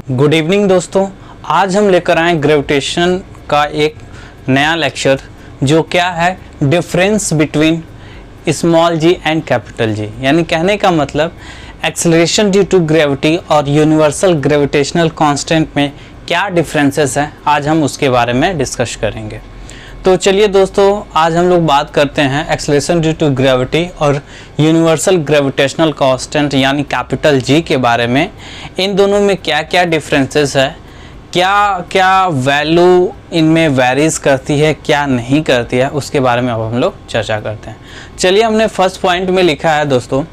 Good evening दोस्तों, आज हम लेकर आए ग्रेविटेशन का एक नया लेक्चर जो क्या है difference between small g and capital G. यानी कहने का मतलब एक्सेलरेशन ड्यू टू ग्रेविटी और यूनिवर्सल ग्रेविटेशनल कांस्टेंट में क्या डिफरेंसेस हैं, आज हम उसके बारे में डिस्कस करेंगे। तो चलिए दोस्तों, आज हम लोग बात करते हैं एक्सेलरेशन ड्यू टू ग्रेविटी और यूनिवर्सल ग्रेविटेशनल कांस्टेंट यानी कैपिटल जी के बारे में। इन दोनों में क्या क्या डिफरेंसेस है, क्या क्या वैल्यू इनमें वेरीज करती है, क्या नहीं करती है, उसके बारे में अब हम लोग चर्चा करते हैं। चलिए, हमने फर्स्ट पॉइंट में लिखा है दोस्तों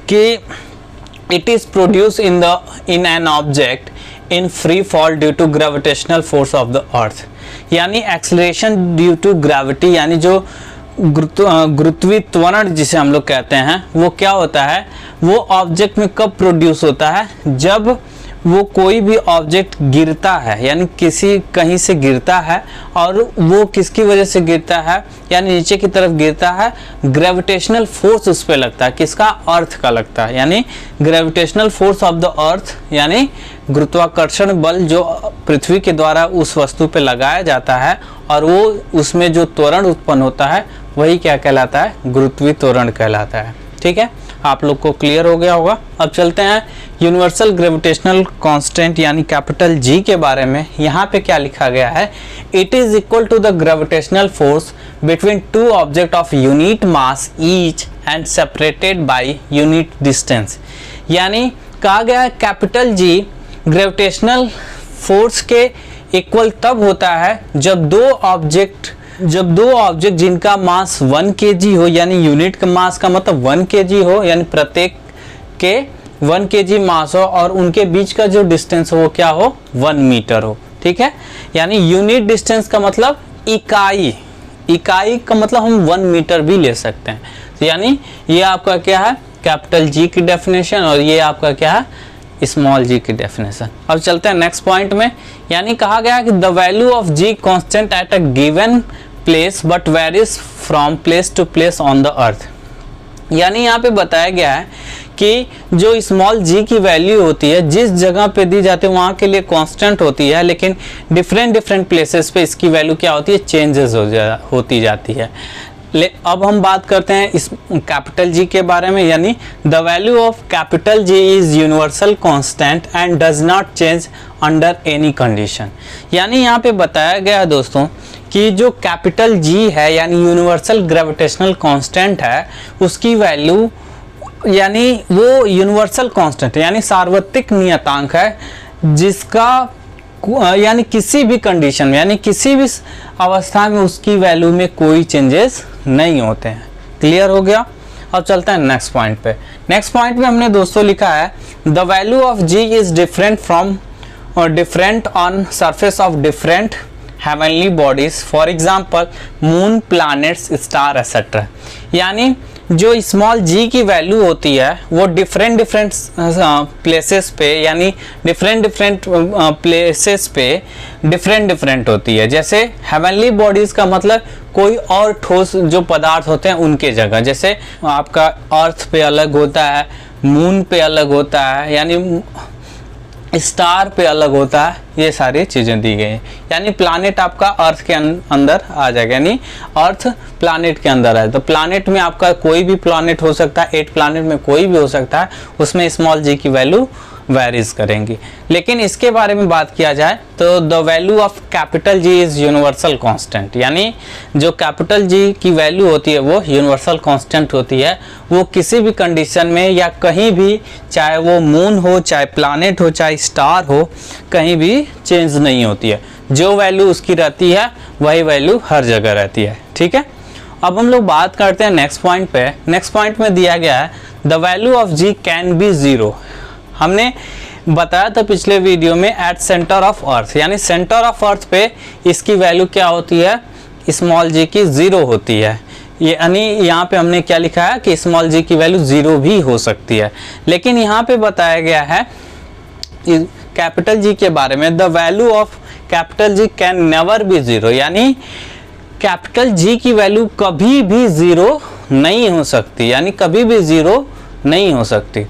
कि it is produce in an object in free fall due to gravitational force of the earth. यानी एक्सेलरेशन ड्यू टू ग्रेविटी यानी जो गुरुत्वीय त्वरण जिसे हम लोग कहते हैं, वो क्या होता है, वो ऑब्जेक्ट में कब प्रोड्यूस होता है, जब वो कोई भी ऑब्जेक्ट गिरता है, यानी कहीं से गिरता है और वो किसकी वजह से गिरता है, यानी नीचे की तरफ गिरता है, ग्रेविटेशनल फोर्स उस पर लगता है, किसका, अर्थ का लगता है। यानी gravitational force of the earth यानी गुरुत्वाकर्षण बल जो पृथ्वी के द्वारा उस वस्तु पे लगाया जाता है और वो उसमें जो त्वरण उत्पन्न होता है वही क्या कहलाता है, गुरुत्वीय त्वरण कहलाता है। ठीक है, आप लोग को क्लियर हो गया होगा। अब चलते हैं यूनिवर्सल ग्रेविटेशनल कांस्टेंट यानी कैपिटल जी के बारे में। यहाँ पे क्या लिखा गया है, it is equal to the gravitational force between two object of unit mass each and separated by unit distance. यानी कहा गया है कैपिटल जी ग्रेविटेशनल फोर्स के इक्वल तब होता है जब दो ऑब्जेक्ट जिनका मास 1 kg हो, यानी यूनिट का मास का मतलब 1 kg हो, यानी प्रत्येक के 1 kg मास हो और उनके बीच का जो डिस्टेंस हो वो क्या हो, 1 मीटर हो। ठीक है, यानी यूनिट डिस्टेंस का मतलब इकाई का मतलब हम 1 मीटर भी ले सकते हैं। तो यानी ये आपका क्या है, कैपिटल जी की डेफिनेशन, और ये आपका क्या है, स्मॉल जी की डेफिनेशन। अब चलते हैं नेक्स्ट पॉइंट में। यानी कहा गया कि the value of g constant at a given place but varies from place to place on the earth. यानी यहाँ पे बताया गया है कि जो स्मॉल जी की वैल्यू होती है जिस जगह पे दी जाती है वहाँ के लिए कांस्टेंट होती है, लेकिन डिफरेंट प्लेसेस पे इसकी वैल्यू क्या होती है, चेंजेस होती जाती है। अब हम बात करते हैं इस कैपिटल जी के बारे में। यानी the value of capital G is universal constant and does not change under any condition. यानी यहाँ पे बताया गया है दोस्तों कि जो कैपिटल जी है यानी यूनिवर्सल ग्रेविटेशनल कांस्टेंट है, उसकी वैल्यू यानी वो यूनिवर्सल कांस्टेंट यानी सार्वत्रिक नियतांक है, जिसका यानी किसी भी कंडीशन में यानी किसी भी अवस्था में उसकी वैल्यू में कोई चेंजेस नहीं होते हैं। क्लियर हो गया। अब चलते हैं नेक्स्ट पॉइंट पे। नेक्स्ट पॉइंट में हमने दोस्तों लिखा है the value of g is different on surface of different heavenly bodies, for example moon, planets, star etcetera. यानी जो स्मॉल जी की वैल्यू होती है वो डिफरेंट प्लेसेस पे यानी डिफरेंट प्लेसेस पे डिफरेंट होती है। जैसे हेवनली बॉडीज का मतलब कोई और ठोस जो पदार्थ होते हैं उनके जगह, जैसे आपका अर्थ पे अलग होता है, मून पे अलग होता है, यानी स्टार पे अलग होता है, ये सारी चीज़ें दी गई हैं। यानी प्लानेट आपका अर्थ के अंदर आ जाएगा, यानी अर्थ प्लानेट के अंदर है। तो प्लानेट में आपका कोई भी प्लानेट हो सकता है, 8 प्लानेट में कोई भी हो सकता है, उसमें स्मॉल जी की वैल्यू वेरीज करेंगी। लेकिन इसके बारे में बात किया जाए तो the value of capital G is universal constant. यानी जो कैपिटल जी की वैल्यू होती है वो यूनिवर्सल कांस्टेंट होती है, वो किसी भी कंडीशन में या कहीं भी, चाहे वो मून हो, चाहे प्लैनेट हो, चाहे स्टार हो, कहीं भी चेंज नहीं होती है। जो वैल्यू उसकी रहती है वही वैल्यू हर जगह रहती है। ठीक है, अब हम लोग बात करते हैं नेक्स्ट पॉइंट पे। नेक्स्ट पॉइंट में दिया गया है the value of g can be zero. हमने बताया था पिछले वीडियो में एट सेंटर ऑफ अर्थ, यानी सेंटर ऑफ अर्थ पे इसकी वैल्यू क्या होती है, स्मॉल जी की 0 होती है। यानी यहाँ पे हमने क्या लिखा है कि स्मॉल जी की वैल्यू 0 भी हो सकती है। लेकिन यहाँ पे बताया गया है कैपिटल जी के बारे में the value of capital G can never be 0। यानी कैपिटल जी की वैल्यू कभी भी 0 नहीं हो सकती, यानी कभी भी 0 नहीं हो सकती।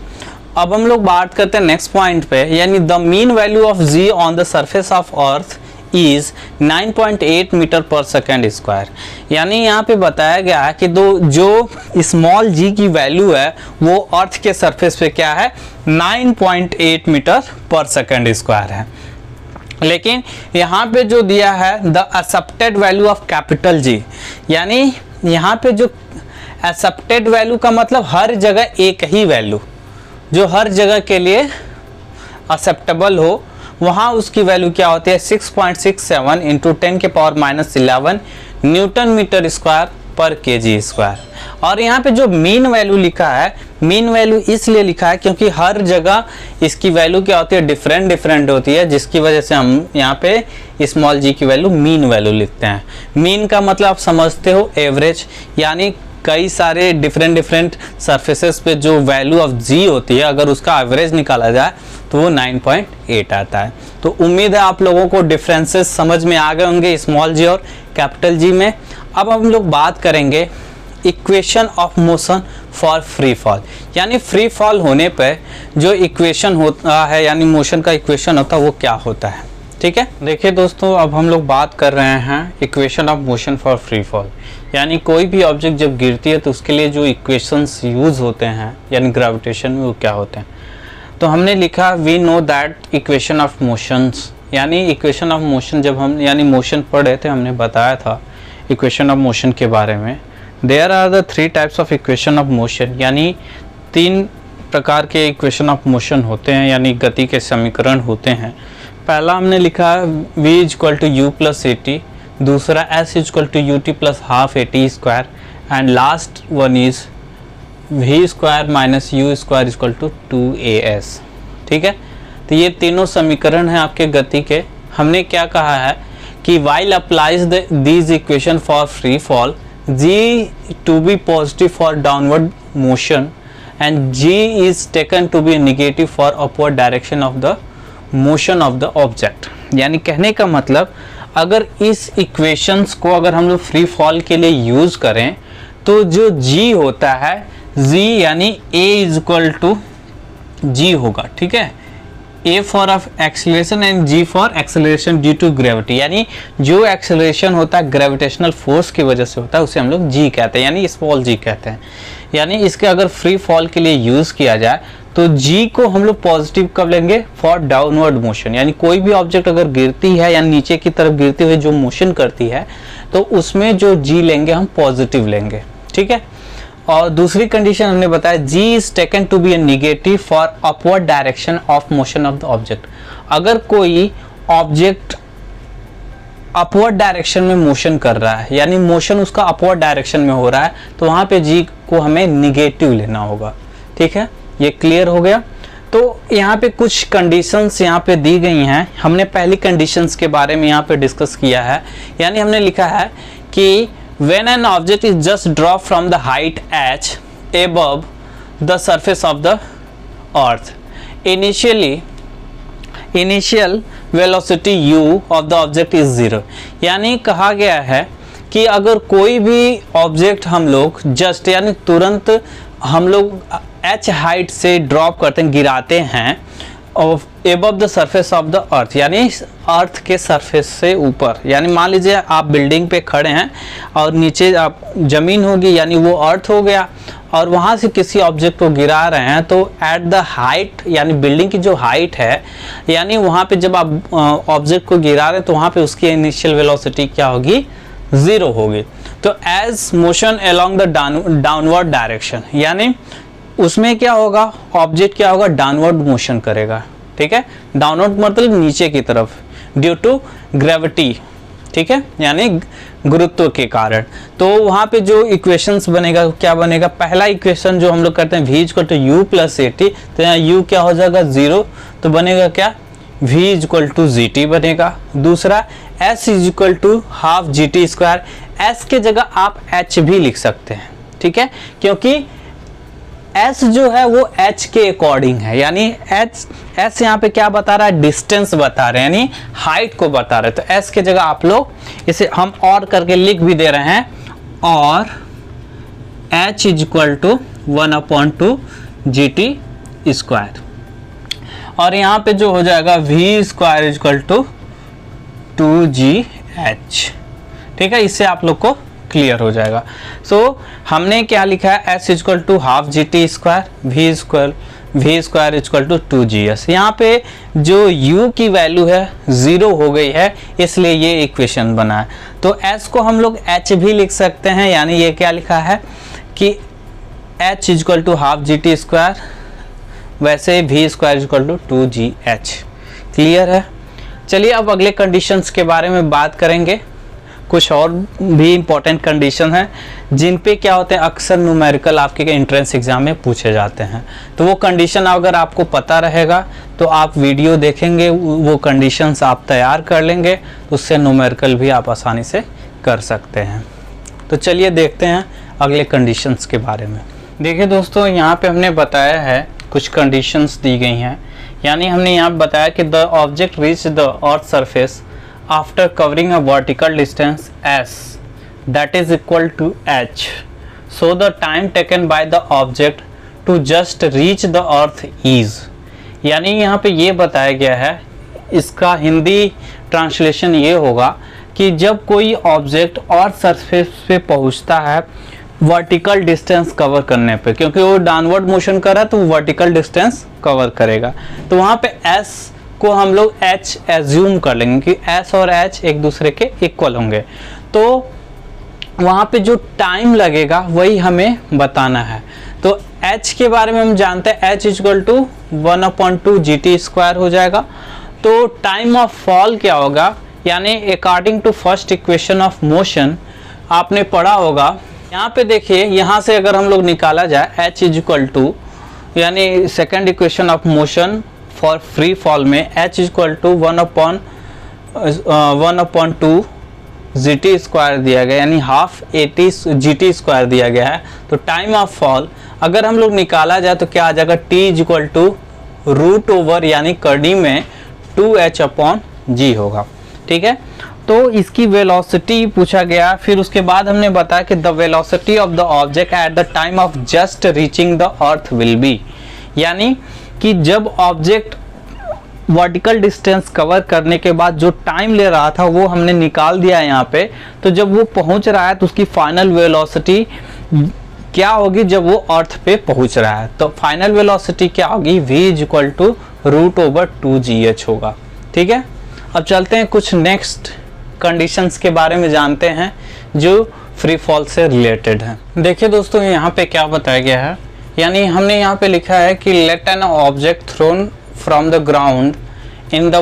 अब हम लोग बात करते हैं नेक्स्ट पॉइंट पे, यानी the mean value of g on the surface of earth is 9.8 metre per second square. यानी यहाँ पे बताया गया है कि जो स्मॉल जी की वैल्यू है वो अर्थ के सरफेस पे क्या है, 9.8 मीटर पर सेकेंड स्क्वायर है। लेकिन यहाँ पे जो दिया है the accepted value of capital G, यानी यहाँ पे जो एक्सेप्टेड वैल्यू का मतलब हर जगह एक ही वैल्यू, जो हर जगह के लिए एक्सेप्टेबल हो, वहाँ उसकी वैल्यू क्या होती है 6.67 इंटू 10⁻⁻11 न्यूटन मीटर स्क्वायर पर केजी स्क्वायर। और यहाँ पे जो मीन वैल्यू लिखा है, मीन वैल्यू इसलिए लिखा है क्योंकि हर जगह इसकी वैल्यू क्या होती है, डिफरेंट होती है, जिसकी वजह से हम यहाँ पे स्मॉल जी की वैल्यू मीन वैल्यू लिखते हैं। मीन का मतलब आप समझते हो एवरेज, यानी कई सारे डिफरेंट सरफेसेस पे जो वैल्यू ऑफ जी होती है अगर उसका एवरेज निकाला जाए तो वो 9.8 आता है। तो उम्मीद है आप लोगों को डिफरेंसेस समझ में आ गए होंगे स्मॉल जी और कैपिटल जी में। अब हम लोग बात करेंगे equation of motion for free fall, यानी फ्री फॉल होने पे जो इक्वेशन होता है, यानी मोशन का इक्वेशन होता है वो क्या होता है। ठीक है, देखिए दोस्तों, अब हम लोग बात कर रहे हैं equation of motion for free fall, यानी कोई भी ऑब्जेक्ट जब गिरती है तो उसके लिए जो इक्वेशंस यूज होते हैं यानी ग्रेविटेशन में वो क्या होते हैं। तो हमने लिखा we know that equation of motions, यानी इक्वेशन ऑफ मोशन जब हम यानी मोशन पढ़ रहे थे हमने बताया था इक्वेशन ऑफ मोशन के बारे में। There are the 3 types of equation of motion, यानी 3 प्रकार के इक्वेशन ऑफ मोशन होते हैं, यानी गति के समीकरण होते हैं। पहला हमने लिखा v equal to u plus a t, दूसरा s equal to u t plus half a t square, and last one is v square minus u square equal to 2as। ठीक है, तो ये तीनों समीकरण हैं आपके गति के। हमने क्या कहा है कि while applies these equation for free fall, g to be positive for downward motion and g is taken to be negative for upward direction of the motion of the object. यानी कहने का मतलब अगर इस इक्वेशंस को अगर हम लोग फ्री फॉल के लिए यूज करें तो जो g होता है g यानी a is equal to g होगा। ठीक है, a for acceleration and g for acceleration due to gravity, यानी जो एक्सेलरेशन होता है ग्रेविटेशनल फोर्स की वजह से होता है उसे हम लोग g कहते हैं, यानी स्मॉल g कहते हैं। यानी इसके अगर फ्री फॉल के लिए यूज किया जाए तो g को हम लोग पॉजिटिव कब लेंगे, फॉर डाउनवर्ड मोशन, यानी कोई भी ऑब्जेक्ट अगर गिरती है या नीचे की तरफ गिरते हुए जो मोशन करती है तो उसमें जो g लेंगे हम पॉजिटिव लेंगे। ठीक है, और दूसरी कंडीशन हमने बताया g is taken to be a negative for upward direction of motion of the object. अगर कोई ऑब्जेक्ट अपवर्ड डायरेक्शन में मोशन कर रहा है, यानी मोशन उसका अपवर्ड डायरेक्शन में हो रहा है, तो वहां पे g को हमें निगेटिव लेना होगा। ठीक है, ये क्लियर हो गया। तो यहाँ पे कुछ कंडीशंस यहाँ पे दी गई हैं, हमने पहली कंडीशंस के बारे में यहाँ पे डिस्कस किया है। यानी हमने लिखा है कि when an object is just dropped from the height h above the surface of the earth, initial velocity u of the object is 0। यानी कहा गया है कि अगर कोई भी ऑब्जेक्ट हम लोग जस्ट यानी तुरंत हम लोग h हाइट से ड्रॉप करते हैं, गिराते हैं above the surface of the earth, यानी अर्थ के सरफेस से ऊपर। यानी मान लीजिए आप बिल्डिंग पे खड़े हैं और नीचे आप जमीन होगी यानी वो अर्थ हो गया, और वहाँ से किसी ऑब्जेक्ट को गिरा रहे हैं तो एट द हाइट यानी बिल्डिंग की जो हाइट है, यानी वहाँ पे जब आप ऑब्जेक्ट को गिरा रहे हैं तो वहाँ पे उसकी इनिशियल वेलोसिटी क्या होगी, 0 होगी। तो as motion along the downward direction, यानी उसमें क्या होगा, ऑब्जेक्ट क्या होगा, डाउनवर्ड मोशन करेगा। ठीक है, डाउनवर्ड मतलब नीचे की तरफ, ड्यू टू ग्रेविटी। ठीक है, यानी गुरुत्व के कारण। तो वहां पे जो इक्वेशंस बनेगा क्या बनेगा, पहला इक्वेशन जो हम लोग करते हैं v equal to u plus a t, तो यहाँ u क्या हो जाएगा 0, तो बनेगा क्या v equal to g t बनेगा। दूसरा s is equal to half g t square, s के जगह आप h भी लिख सकते हैं। ठीक है, क्योंकि s जो है वो h के अकॉर्डिंग है, यानी s यहाँ पे क्या बता रहा है, डिस्टेंस बता रहे हैं, यानी हाइट को बता रहे हैं। तो s के जगह आप लोग इसे हम और करके लिख भी दे रहे हैं, और h is equal to 1/2 GT square, और यहाँ पे जो हो जाएगा v square equal to 2gh। ठीक है, इससे आप लोग को क्लियर हो जाएगा। सो हमने क्या लिखा है, s equal to half g t square, v square equal to 2gs। यहाँ पे जो u की वैल्यू है 0 हो गई है, इसलिए ये इक्वेशन बना है। तो s को हम लोग h भी लिख सकते हैं, यानी ये क्या लिखा है कि h equal to half g t square, वैसे v square equal to 2gh। Clear है। चलिए अब अगले कंडीशंस के बारे में बात करेंगे। कुछ और भी इम्पोर्टेंट कंडीशन हैं जिन पे क्या होते हैं, अक्सर न्यूमेरिकल आपके एंट्रेंस एग्जाम में पूछे जाते हैं। तो वो कंडीशन अगर आपको पता रहेगा तो आप वीडियो देखेंगे, वो कंडीशंस आप तैयार कर लेंगे, तो उससे न्यूमेरिकल भी आप आसानी से कर सकते हैं। तो चलिए देखते हैं अगले कंडीशंस के बारे में। देखिए दोस्तों, यहाँ पे हमने बताया है कुछ कंडीशंस दी गई हैं, यानी हमने यहाँ बताया कि the object reach the earth surface after covering a vertical distance s that is equal to h, so the time taken by the object to just reach the earth is। यानी यहाँ पे ये बताया गया है, इसका हिंदी ट्रांसलेशन ये होगा कि जब कोई ऑब्जेक्ट अर्थ सरफेस पे पहुँचता है वर्टिकल डिस्टेंस कवर करने पे, क्योंकि वो डाउनवर्ड मोशन कर रहा है तो वो वर्टिकल डिस्टेंस कवर करेगा, तो वहाँ पे s को हम लोग h एज्यूम कर लेंगे कि s और h एक दूसरे के इक्वल होंगे। तो वहाँ पे जो टाइम लगेगा वही हमें बताना है। तो h के बारे में हम जानते हैं, h equal to 1/2 GT square हो जाएगा। तो टाइम ऑफ फॉल क्या होगा, यानी according to first equation of motion आपने पढ़ा होगा। यहाँ पे देखिए, यहाँ से अगर हम लोग निकाला जाए h इक्वल टू, यानी second equation of motion for free fall में h equal to 1/2 GT square दिया गया, यानी हाफ 80 GT स्क्वायर दिया गया है। तो टाइम ऑफ फॉल अगर हम लोग निकाला जाए तो क्या आ जाएगा, t equal to root over, यानी करनी में 2h/g होगा। ठीक है, तो इसकी वेलोसिटी पूछा गया। फिर उसके बाद हमने बताया कि the velocity of the object at the time of just reaching the earth will be, यानी कि जब ऑब्जेक्ट वर्टिकल डिस्टेंस कवर करने के बाद जो टाइम ले रहा था वो हमने निकाल दिया है यहाँ पे। तो जब वो पहुँच रहा है तो उसकी फाइनल वेलोसिटी क्या होगी जब वो अर्थ पे पहुँच रहा है, तो फाइनल वेलोसिटी क्या होगी, v equal to root over 2gh होगा। ठीक है, अब चलते हैं कुछ नेक्स्ट कंडीशंस के बारे में जानते हैं जो फ्री फॉल से रिलेटेड है। देखिए दोस्तों, यहाँ पे क्या बताया गया है, यानी हमने यहाँ पे लिखा है कि let an object thrown from the ground in the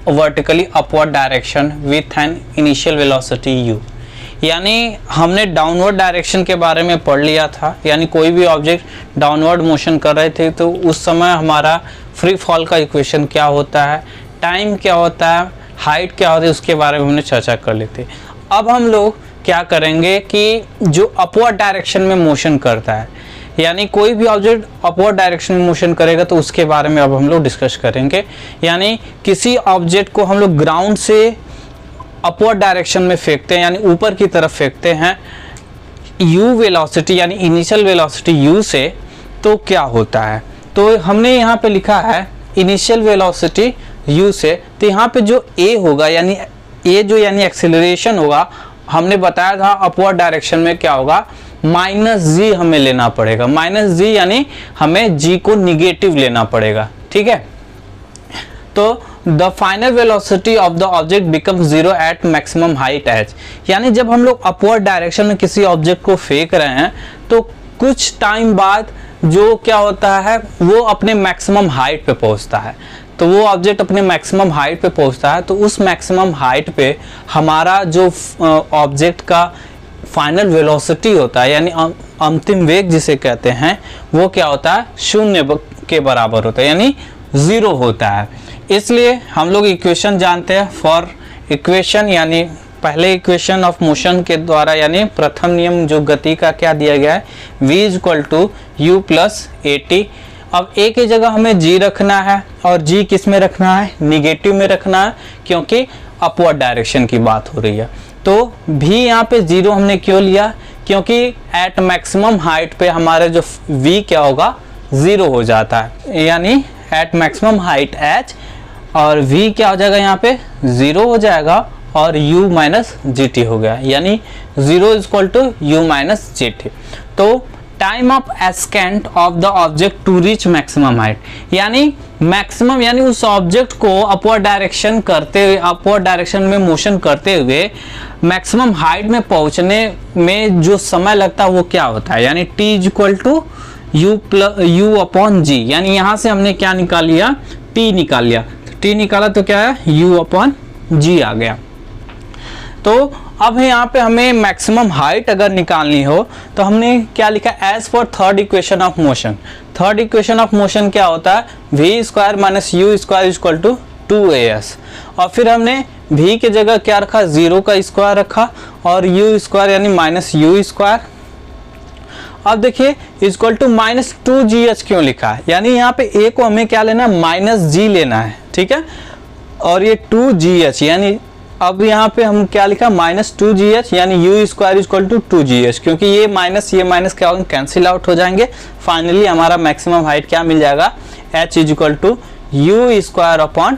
vertically upward direction with an initial velocity u। यानी हमने डाउनवर्ड डायरेक्शन के बारे में पढ़ लिया था, यानी कोई भी ऑब्जेक्ट डाउनवर्ड मोशन कर रहे थे तो उस समय हमारा फ्री फॉल का इक्वेशन क्या होता है, टाइम क्या होता है, हाइट क्या होती है, उसके बारे में हमने चर्चा कर लेते। अब हम लोग क्या करेंगे कि जो अपवर्ड डायरेक्शन में मोशन करता है, यानी कोई भी ऑब्जेक्ट अपवर्ड डायरेक्शन में मोशन करेगा तो उसके बारे में अब हम लोग डिस्कस करेंगे। यानी किसी ऑब्जेक्ट को हम लोग ग्राउंड से अपवर्ड डायरेक्शन में फेंकते हैं, यानी ऊपर की तरफ फेंकते हैं u वेलोसिटी, यानी इनिशियल वेलोसिटी u से, तो क्या होता है, तो हमने यहाँ पे लिखा है इनिशियल वेलोसिटी u से। तो यहाँ पे जो a होगा, यानी a जो यानी एक्सेलरेशन होगा, हमने बताया था अपवर्ड डायरेक्शन में क्या होगा, -g हमें लेना पड़ेगा। -g यानी हमें g को निगेटिव लेना पड़ेगा। ठीक है, तो the final velocity of the object become 0 at maximum height h। यानी जब हम लोग अपवर्ड डायरेक्शन में किसी ऑब्जेक्ट को फेंक रहे हैं तो कुछ टाइम बाद जो क्या होता है, वो अपने मैक्सिमम हाइट पे पहुंचता है। तो वो ऑब्जेक्ट अपने मैक्सिमम हाइट पे पहुंचता है, तो उस मैक्सिमम हाइट पे हमारा जो ऑब्जेक्ट का फाइनल वेलोसिटी होता है, यानी अंतिम वेग जिसे कहते हैं, वो क्या होता है, 0 के बराबर होता है, यानी 0 होता है। इसलिए हम लोग इक्वेशन जानते हैं फॉर इक्वेशन, यानी पहले इक्वेशन ऑफ मोशन के द्वारा, यानी प्रथम नियम जो गति का क्या दिया गया है, v equal to u plus at। अब a की जगह हमें g रखना है, और g किस में रखना है, निगेटिव में रखना है, क्योंकि अपवर्ड डायरेक्शन की बात हो रही है। तो v यहाँ पे 0 हमने क्यों लिया, क्योंकि एट मैक्सिमम हाइट पे हमारे जो v क्या होगा, 0 हो जाता है, यानी एट मैक्सिमम हाइट h, और v क्या हो जाएगा यहाँ पे 0 हो जाएगा, और u माइनस जी टी हो गया, यानी 0 is equal to u minus g t. तो time of ascent of the object to reach maximum height, यानी मैक्सिमम यानी उस ऑब्जेक्ट को अपवर्ड डायरेक्शन करते हुए, अपवर्ड डायरेक्शन में मोशन करते हुए मैक्सिमम हाइट में पहुंचने में जो समय लगता है वो क्या होता है, यानी t is equal to u upon g. यानी यहाँ से हमने क्या निकाल लिया, t निकाल लिया, t निकाला तो क्या है u अपॉन जी आ गया। तो अब यहाँ पे हमें मैक्सिमम हाइट अगर निकालनी हो तो हमने क्या लिखा, as per third equation of motion. Third equation of motion क्या होता है, v square minus u square equal to 2as, और फिर हमने v की जगह क्या रखा, 0 का स्क्वायर रखा, और u स्क्वायर यानी माइनस यू स्क्वायर। अब देखिए इक्वल टू माइनस 2gh क्यों लिखा है, यानी यहाँ पे a को हमें क्या लेना, माइनस g लेना है, ठीक है, और ये 2gh, यानी अब यहाँ पे हम क्या लिखा, माइनस 2gh, यानी u square equal to 2gh, क्योंकि ये माइनस क्या होगा, कैंसिल आउट हो जाएंगे। फाइनली हमारा मैक्सिमम हाइट क्या मिल जाएगा, h is equal to u square upon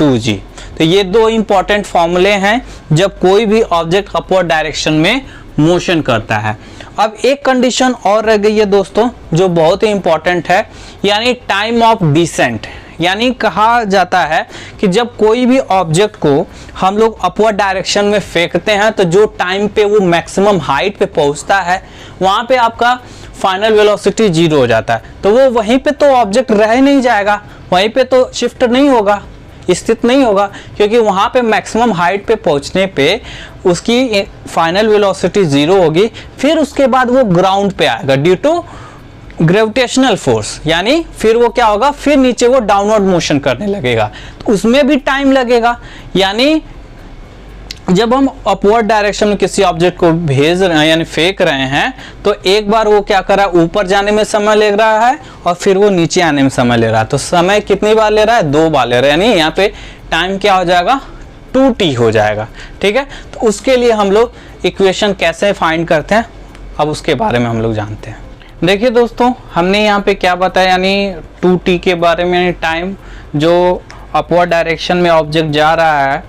2g। तो ये दो इंपॉर्टेंट फॉर्मूले हैं जब कोई भी ऑब्जेक्ट अपवर्ड डायरेक्शन में मोशन करता है। अब एक कंडीशन और रह गई है दोस्तों जो बहुत ही इंपॉर्टेंट है, यानी टाइम ऑफ डिसेंट। यानी कहा जाता है कि जब कोई भी ऑब्जेक्ट को हम लोग अपवर्ड डायरेक्शन में फेंकते हैं तो जो टाइम पे वो मैक्सिमम हाइट पे पहुंचता है वहां पे आपका फाइनल वेलोसिटी 0 हो जाता है। तो वो वहीं पे तो ऑब्जेक्ट रह नहीं जाएगा, वहीं पे तो शिफ्ट नहीं होगा, स्थित नहीं होगा, क्योंकि वहां पे मैक्सिमम हाइट पे पहुंचने पे उसकी फाइनल वेलोसिटी 0 होगी। फिर उसके बाद वो ग्राउंड पे आएगा ड्यू टू ग्रेविटेशनल फोर्स, यानी फिर वो क्या होगा, फिर नीचे वो डाउनवर्ड मोशन करने लगेगा, तो उसमें भी टाइम लगेगा। यानी जब हम अपवर्ड डायरेक्शन में किसी ऑब्जेक्ट को भेज रहे हैं यानी फेंक रहे हैं तो एक बार वो क्या कर रहा है, ऊपर जाने में समय ले रहा है और फिर वो नीचे आने में समय ले रहा है। तो समय कितनी बार ले रहा है, 2 बार ले रहा है, यानी यहाँ पे टाइम क्या हो जाएगा, 2t हो जाएगा, ठीक है। तो उसके लिए हम लोग इक्वेशन कैसे फाइंड करते हैं, अब उसके बारे में हम लोग जानते हैं। देखिए दोस्तों, हमने यहाँ पे क्या बताया, यानी 2t के बारे में, यानी टाइम जो अपवर्ड डायरेक्शन में ऑब्जेक्ट जा रहा है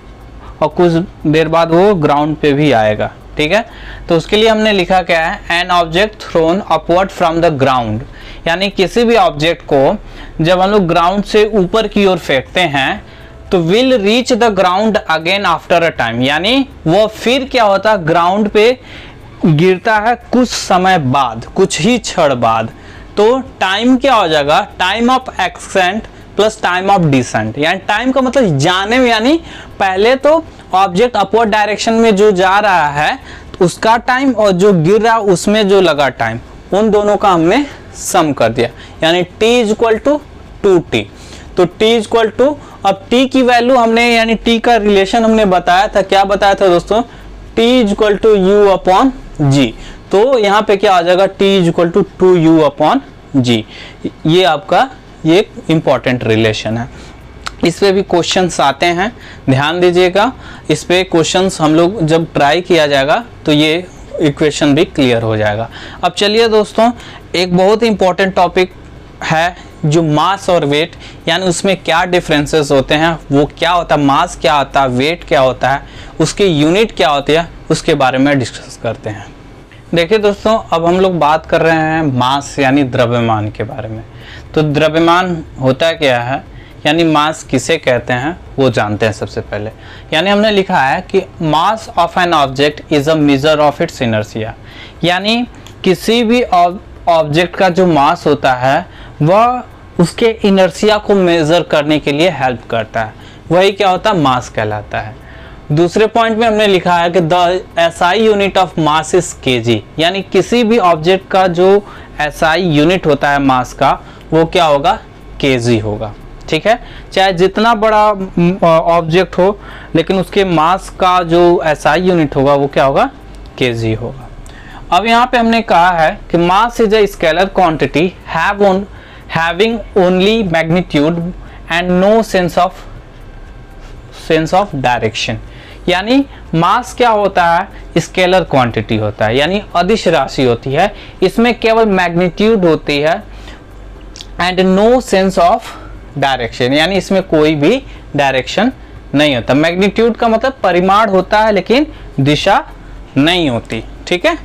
और कुछ देर बाद वो ग्राउंड पे भी आएगा, ठीक है। तो उसके लिए हमने लिखा क्या है, N object throne upward from the ground, यानी किसी भी ऑब्जेक्ट को जब हम लोग ग्राउंड से ऊपर की ओर फेंकते हैं तो will reach the ground again after a time, यानी वो फिर क्या होता है, ग्राउंड पे गिरता है कुछ समय बाद, कुछ ही क्षण बाद। तो टाइम क्या हो जाएगा, time of ascent plus time of descent, यानी टाइम का मतलब जाने में, यानी पहले तो ऑब्जेक्ट अपवर्ड डायरेक्शन में जो जा रहा है तो उसका टाइम और जो गिर रहा है उसमें जो लगा टाइम, उन दोनों का हमने सम कर दिया, यानी t is equal to 2t। तो t इज इक्वल टू, अब t की वैल्यू हमने, यानी t का रिलेशन हमने बताया था, क्या बताया था दोस्तों, t is equal to u upon g. तो यहाँ पे क्या आ जाएगा, t is equal to 2u upon g. ये आपका ये एक इम्पॉर्टेंट रिलेशन है, इस पे भी क्वेश्चंस आते हैं, ध्यान दीजिएगा। इस पे क्वेश्चंस हम लोग जब ट्राई किया जाएगा तो ये इक्वेशन भी क्लियर हो जाएगा। अब चलिए दोस्तों, एक बहुत ही इम्पॉर्टेंट टॉपिक है जो मास और वेट, यानी उसमें क्या डिफरेंसेस होते हैं, वो क्या होता है, मास क्या होता है, वेट क्या होता है, उसकी यूनिट क्या होती है, उसके बारे में डिस्कस करते हैं। देखिए दोस्तों, अब हम लोग बात कर रहे हैं मास यानी द्रव्यमान के बारे में। तो द्रव्यमान होता क्या है, यानी मास किसे कहते हैं वो जानते हैं सबसे पहले। यानी हमने लिखा है कि mass of an object is a measure of its inertia, यानी किसी भी ऑब्जेक्ट का जो मास होता है वह उसके इनर्शिया को मेजर करने के लिए हेल्प करता है, वही क्या होता है, मास कहलाता है। दूसरे पॉइंट में हमने लिखा है कि the SI unit of mass is KG, यानी किसी भी ऑब्जेक्ट का जो एसआई यूनिट होता है मास का वो क्या होगा, केजी होगा, ठीक है। चाहे जितना बड़ा ऑब्जेक्ट हो लेकिन उसके मास का जो एसआई यूनिट होगा वो क्या होगा, केजी होगा। अब यहाँ पे हमने कहा है कि mass is a scalar quantity having only magnitude and no sense of direction, यानी मास क्या होता है, स्केलर क्वांटिटी होता है, यानी अदिश राशि होती है, इसमें केवल मैग्नीट्यूड होती है and no sense of direction, यानी इसमें कोई भी डायरेक्शन नहीं होता। मैग्नीट्यूड का मतलब परिमाण होता है लेकिन दिशा नहीं होती। ठीक है,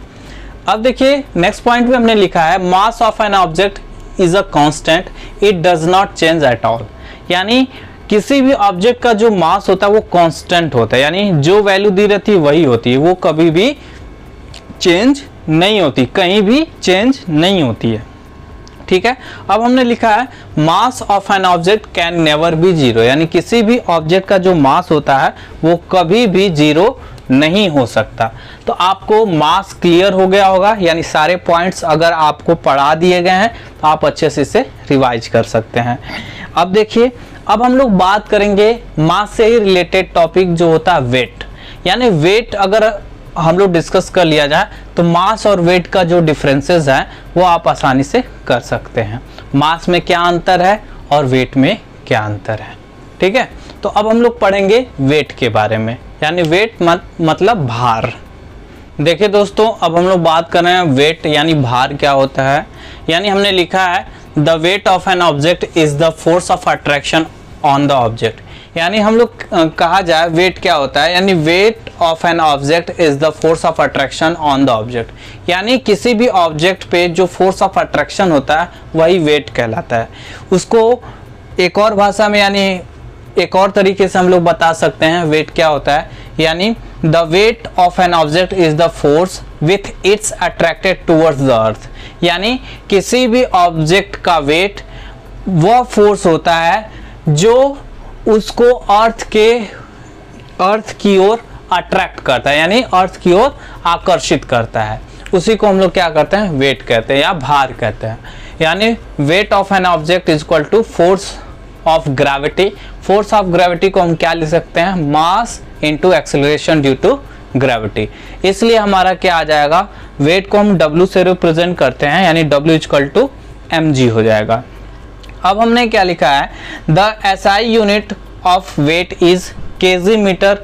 अब देखिए नेक्स्ट पॉइंट में हमने लिखा है mass of an object is a constant, it does not change at all. यानी किसी भी ऑब्जेक्ट का जो मास होता है वो कांस्टेंट होता है, यानी जो वैल्यू दी रहती है वही होती है, वो कभी भी चेंज नहीं होती, कहीं भी चेंज नहीं होती है। ठीक है, अब हमने लिखा है mass of an object can never be zero, यानी किसी भी ऑब्जेक्ट का जो मास होता है वो कभी भी जीरो नहीं हो सकता। तो आपको मास क्लियर हो गया होगा, यानी सारे पॉइंट्स अगर आपको पढ़ा दिए गए हैं तो आप अच्छे से इसे रिवाइज कर सकते हैं। अब देखिए, अब हम लोग बात करेंगे मास से ही रिलेटेड टॉपिक जो होता है वेट। यानी वेट अगर हम लोग डिस्कस कर लिया जाए तो मास और वेट का जो डिफरेंसेस है वो आप आसानी से कर सकते हैं। मास में क्या अंतर है और वेट में क्या अंतर है। ठीक है, तो अब हम लोग पढ़ेंगे वेट के बारे में, यानी वेट मतलब भार। देखिए दोस्तों, अब हम लोग बात कर रहे हैं वेट यानी भार क्या होता है। यानी हमने लिखा है the wait of an object is the force of attraction on the object. यानी हम लोग कहा जाए वेट क्या होता है, यानी weight of an object is the force of attraction on the object. यानी किसी भी ऑब्जेक्ट पे जो फोर्स ऑफ अट्रैक्शन होता है वही वेट कहलाता है। उसको एक और भाषा में यानी एक और तरीके से हम लोग बता सकते हैं वेट क्या होता है, यानी the wait of an object is the force with its attracted towards the earth. यानी किसी भी ऑब्जेक्ट का वेट वह फोर्स होता है जो उसको अर्थ की ओर अट्रैक्ट करता है, यानी अर्थ की ओर आकर्षित करता है। उसी को हम लोग क्या करते हैं, वेट कहते हैं या भार कहते हैं। यानी weight of an object is equal to force of gravity. Force of gravity को हम क्या लिख सकते हैं, mass into acceleration due to gravity. इसलिए हमारा क्या आ जाएगा, वेट को हम W से रिप्रेजेंट करते हैं, यानी W इक्वल टू mg हो जाएगा। अब हमने क्या लिखा है, the SI unit of weight is kg metre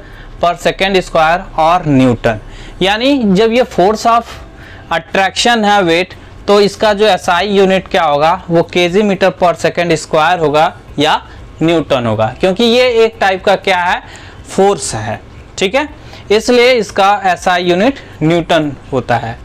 per second square और न्यूटन। यानी जब ये फोर्स ऑफ अट्रैक्शन है वेट, तो इसका जो SI यूनिट क्या होगा, वो kg metre per second square होगा या न्यूटन होगा, क्योंकि ये एक टाइप का क्या है, फोर्स है। ठीक है, इसलिए इसका SI यूनिट न्यूटन होता है।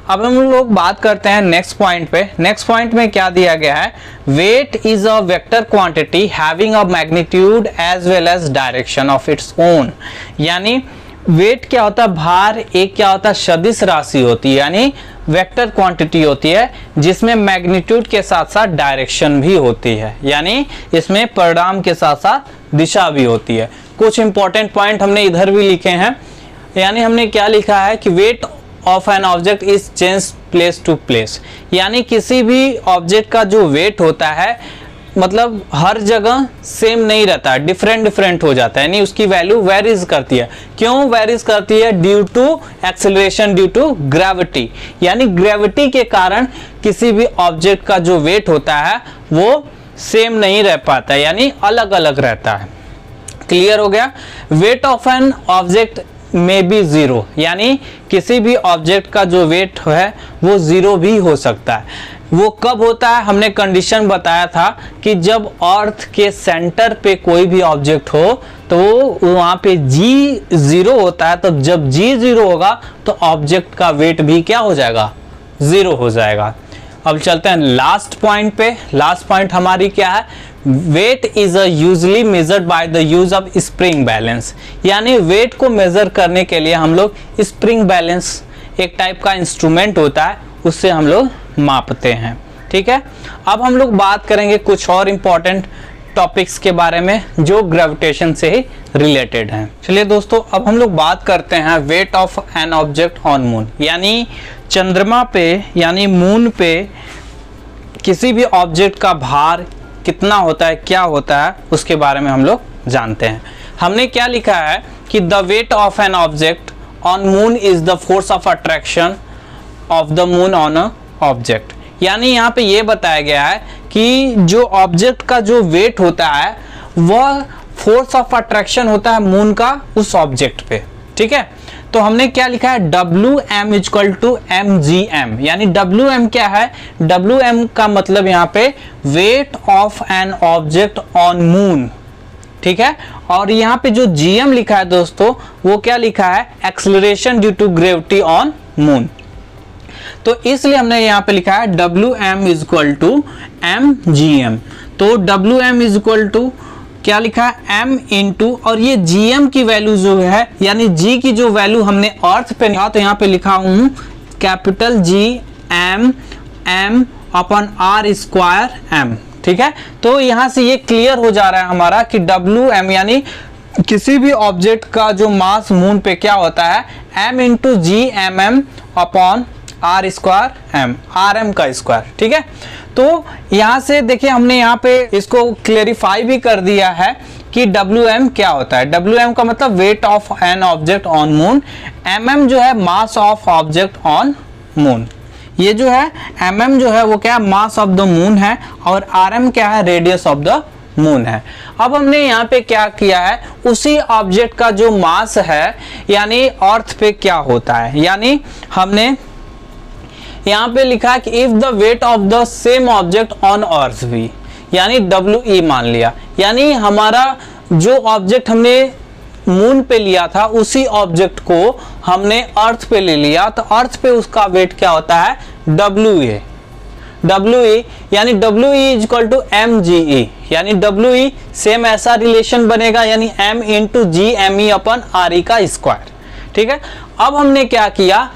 अब हम लोग बात करते हैं नेक्स्ट पॉइंट पे। नेक्स्ट पॉइंट में क्या दिया गया है, weight is a vector quantity having a magnitude as well as direction of its own. यानी वेट क्या होता है, भार एक क्या होता है, सदिश राशि होती है, यानी वेक्टर क्वांटिटी होती है जिसमें मैग्नीट्यूड के साथ साथ डायरेक्शन भी होती है, यानी इसमें परिणाम के साथ साथ दिशा भी होती है। कुछ इंपॉर्टेंट पॉइंट हमने इधर भी लिखे हैं। यानी हमने क्या लिखा है कि weight of an object is change place to place. यानी किसी भी ऑब्जेक्ट का जो वेट होता है मतलब हर जगह सेम नहीं रहता, डिफरेंट हो जाता है, यानी उसकी वैल्यू वेरीज करती है। क्यों वेरीज करती है, due to acceleration due to gravity. यानी ग्रेविटी के कारण किसी भी ऑब्जेक्ट का जो वेट होता है वो सेम नहीं रह पाता, यानी अलग अलग रहता है। क्लियर हो गया। वेट ऑफ एन ऑब्जेक्ट में बी जीरो, यानी किसी भी ऑब्जेक्ट का जो वेट है वो जीरो भी हो सकता है। वो कब होता है, हमने कंडीशन बताया था कि जब अर्थ के सेंटर पे कोई भी ऑब्जेक्ट हो तो वहां पे जी जीरो होता है। तो जब जी जीरो होगा तो ऑब्जेक्ट का वेट भी क्या हो जाएगा, जीरो हो जाएगा। अब चलते हैं लास्ट पॉइंट पे। लास्ट पॉइंट हमारी क्या है, weight is usually measured by the use of spring balance. यानी वेट को मेजर करने के लिए हम लोग स्प्रिंग बैलेंस एक टाइप का इंस्ट्रूमेंट होता है, उससे हम लोग मापते हैं। ठीक है, अब हम लोग बात करेंगे कुछ और इंपॉर्टेंट टॉपिक्स के बारे में जो ग्रेविटेशन से ही रिलेटेड हैं। चलिए दोस्तों, अब हम लोग बात करते हैं wait of an object on moon. यानी चंद्रमा पे यानी मून पे किसी भी ऑब्जेक्ट का भार कितना होता है, क्या होता है, उसके बारे में हम लोग जानते हैं। हमने क्या लिखा है कि the wait of an object on moon is the force of attraction of the moon on a object. यानी यहाँ पे ये बताया गया है कि जो ऑब्जेक्ट का जो वेट होता है वह फोर्स ऑफ अट्रैक्शन होता है मून का उस ऑब्जेक्ट पे। ठीक है, तो हमने क्या लिखा है, WM इक्वल टू MGM, यानी WM क्या है, WM का मतलब यहाँ पे wait of an object on moon, ठीक है। और यहाँ पे जो GM लिखा है दोस्तों, वो क्या लिखा है, acceleration due to gravity on moon. तो इसलिए हमने यहाँ पे लिखा है WM is equal to MGM। तो WM इज इक्वल टू क्या लिखा है, M इंटू, और ये GM की वैल्यू जो है, यानी G की जो वैल्यू हमने अर्थ पे लिखा, तो यहाँ पे लिखा हूँ capital GM M upon R square M, ठीक है। तो यहाँ से ये क्लियर हो जा रहा है हमारा कि WM यानी किसी भी ऑब्जेक्ट का जो मास मून पे क्या होता है, M into GMM upon R square M, RM का स्क्वायर, ठीक है। तो यहाँ से देखिए हमने यहाँ पे इसको क्लेरिफाई भी कर दिया है कि WM क्या होता है। WM का मतलब wait of an object on moon, MM जो है mass of object on moon, ये जो है MM जो है वो क्या, मास ऑफ द मून है, और RM क्या है, रेडियस ऑफ द मून है। अब हमने यहाँ पे क्या किया है, उसी ऑब्जेक्ट का जो मास है यानी अर्थ पे क्या होता है, यानी हमने यहाँ पे लिखा है कि if the wait of the same object on अर्थ भी, यानी WE मान लिया, यानी हमारा जो ऑब्जेक्ट हमने मून पे लिया था उसी ऑब्जेक्ट को हमने अर्थ पे ले लिया, तो अर्थ पे उसका वेट क्या होता है, WE यानी WE is equal to MGE, यानी WE सेम ऐसा रिलेशन बनेगा, यानी M into GME upon RE का स्क्वायर, ठीक है। अब हमने क्या किया,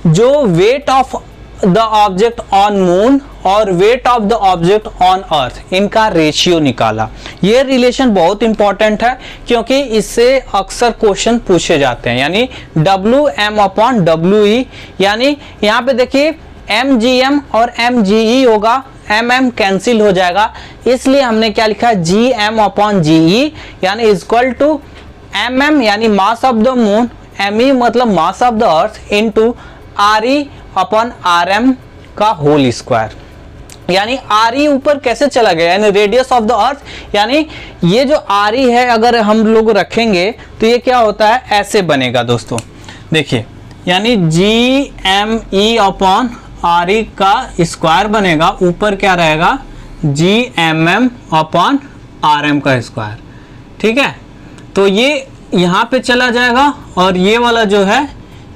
जो weight of the object on moon और weight of the object on earth, इनका रेशियो निकाला। ये रिलेशन बहुत इंपॉर्टेंट है क्योंकि इससे अक्सर क्वेश्चन पूछे जाते हैं, यानी WM अपॉन WE, यानी यहाँ पे देखिए MGM और MGE होगा, MM कैंसिल हो जाएगा, इसलिए हमने क्या लिखा है, GM अपॉन GE, यानी इक्वल टू MM यानी mass of the moon, ME मतलब mass of the earth, into RE upon RM का होल स्क्वायर, यानी RE ऊपर कैसे चला गया, यानी रेडियस ऑफ द अर्थ, यानी ये जो RE है अगर हम लोग रखेंगे तो ये क्या होता है, ऐसे बनेगा दोस्तों, देखिए, यानी GME अपॉन RE का स्क्वायर बनेगा, ऊपर क्या रहेगा, GMM अपॉन RM का स्क्वायर, ठीक है। तो ये यहाँ पे चला जाएगा और ये वाला जो है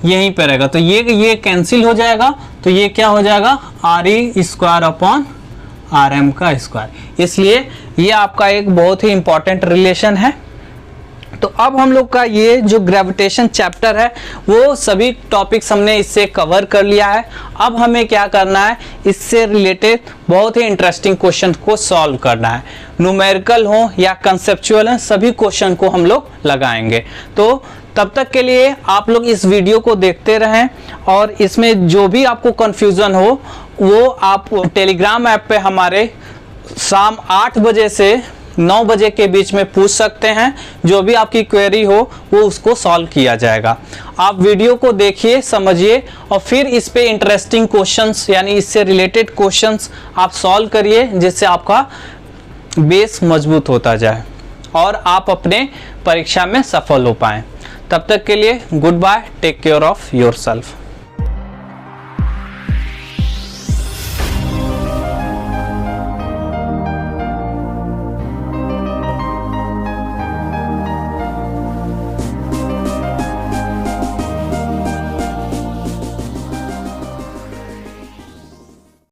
यहीं पे रहेगा, तो ये कैंसिल हो जाएगा, तो ये क्या हो जाएगा, RE स्क्वायर अपॉन RM का स्क्वायर। इसलिए ये आपका एक बहुत ही इंपॉर्टेंट रिलेशन है। तो अब हम लोग का ये जो ग्रेविटेशन चैप्टर है वो सभी टॉपिक्स हमने इससे कवर कर लिया है। अब हमें क्या करना है, इससे रिलेटेड बहुत ही इंटरेस्टिंग क्वेश्चन को सॉल्व करना है, न्यूमेरिकल हो या कंसेप्चुअल है, सभी क्वेश्चन को हम लोग लगाएंगे। तो तब तक के लिए आप लोग इस वीडियो को देखते रहें, और इसमें जो भी आपको कन्फ्यूज़न हो वो आप टेलीग्राम ऐप पे हमारे शाम 8 बजे से 9 बजे के बीच में पूछ सकते हैं। जो भी आपकी क्वेरी हो वो उसको सॉल्व किया जाएगा। आप वीडियो को देखिए, समझिए, और फिर इस पे इंटरेस्टिंग क्वेश्चंस यानी इससे रिलेटेड क्वेश्चंस आप सॉल्व करिए, जिससे आपका बेस मजबूत होता जाए और आप अपने परीक्षा में सफल हो पाएँ। तब तक के लिए goodbye, take care of yourself.